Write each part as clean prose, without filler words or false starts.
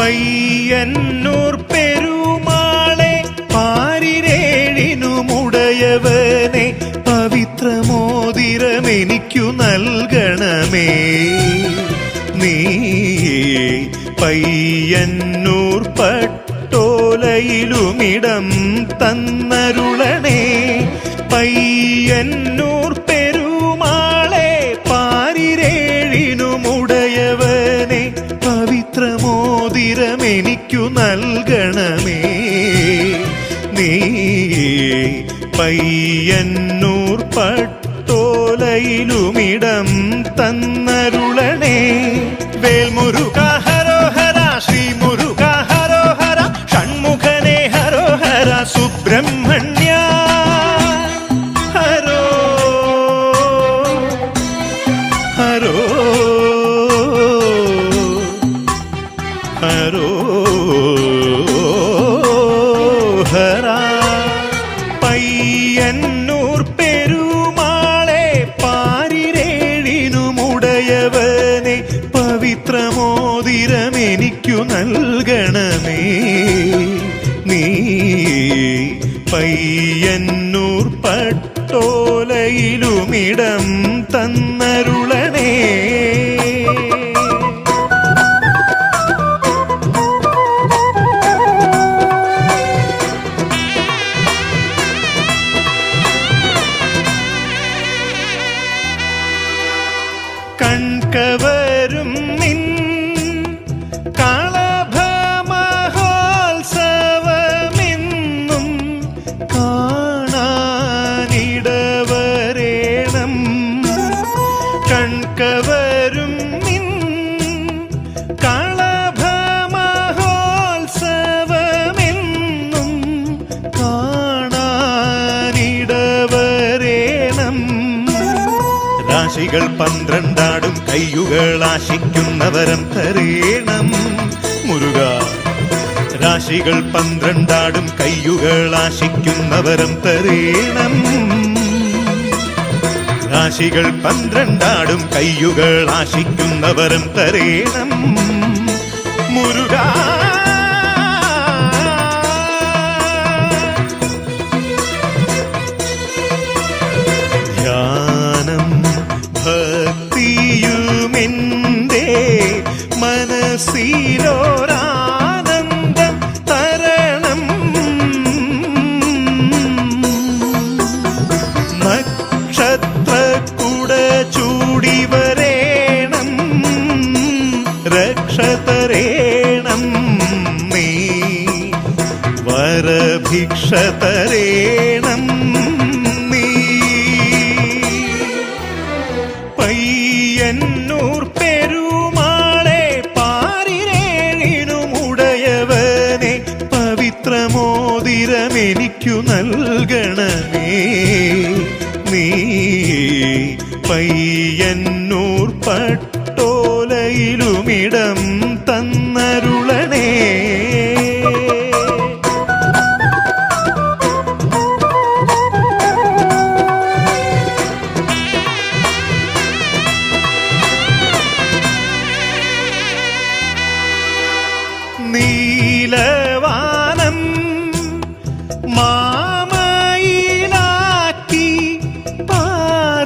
പയ്യന്നൂർ പെരുമാളെ പാരിരേഴിനുമുടയവനെ പവിത്രമോതിരമെനിക്കു നൽകണമേ. നീ പയ്യന്നൂർ പട്ടോലയിലുമിടം തന്നരുളണേ. പയ്യന്നൂർ പെരുമാളെ പാരിരേഴിനുമുടയവനെ പവിത്രമോതിരമെനിക്കു നൽകണമേ. നീ പയ്യന്നൂർ പട്ടോലയിലുമിടം തന്നരുളണേ. വേൽമുരുക ഹരോഹര, ശ്രീമുരുക ഹരോഹര, ഷൺമുഖനെ ഹരോഹര, സുബ്രഹ്മണ്യ ഹരോ ഹരോ ഹരോ ഹര. പയ്യന്നൂർ പെരുമാളെ പാരിരേഴിനുമുടയവനെ പവിത്രമോതിരമെനിക്കു നൽകണമേ. നീ പയ്യന്നൂർ പട്ടോലയിലുമിടം തന്നരുളണേ. കൺകവരും നിൻ കളഭമഹോത്സവമെന്നും കാണാനിടവരേണം. കൺകവരും നിൻ കളഭമഹോത്സവമെന്നും കാണാനിടവരേണം. രാശികൾ 12 കയ്യുകൾ ആശിക്കുന്നവരം തരേണം മുരുക. രാശികൾ 12 കയ്യുകൾ ആശിക്കുന്നവരം തരേണം. രാശികൾ 12 കയ്യുകൾ ആശിക്കുന്നവരം തരേണം മുരുക. ഭക്തിയുമെന്റെ മനസ്സിലോരാനന്ദം തരണം. നക്ഷത്രക്കുട ചൂടി വരേണം, രക്ഷതരേണം. നീ വരഭിക്ഷ തരേണം. പയ്യന്നൂർ പെരുമാളെ പാരിരേഴിനുമുടയവനെ പവിത്രമോതിരമെനിക്കു നൽകണമേ. നീ പയ്യന്നൂർ പട്ടോലയിലുമിടം തന്നരുളണേ. നീലവാനം മാമയിലാക്കി പാറിവരുന്ന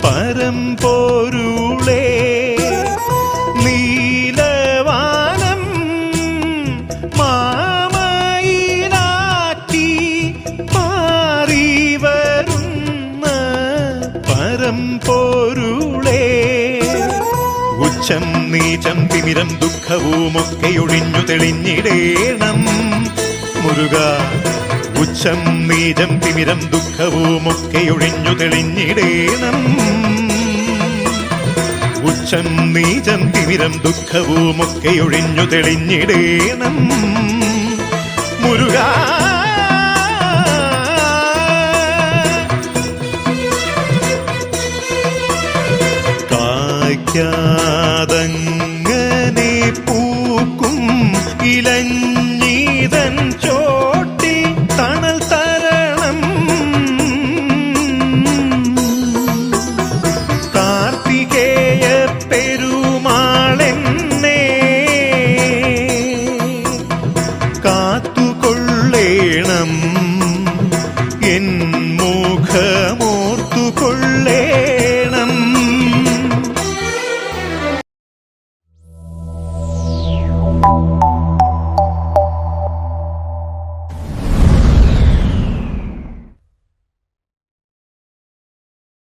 പരമ്പൊരുളേ. നീലവാനം മാമയിലാക്കി പാറിവരുന്ന പരമ്പൊരുളേ. ഉച്ചം നീചം തിമിരം ദുഃഖവുമൊക്കെയൊഴിഞ്ഞു തെളിഞ്ഞിടേണം മുരുക. ഉച്ചം നീചം തിമിരം ദുഃഖവുമൊക്കെയൊഴിഞ്ഞു തെളിഞ്ഞിടേണം. ഉച്ചം നീചം തിമിരം ദുഃഖവുമൊക്കെയൊഴിഞ്ഞു തെളിഞ്ഞിടേണം മുരുക. കായ്ക്കാതങ്ങ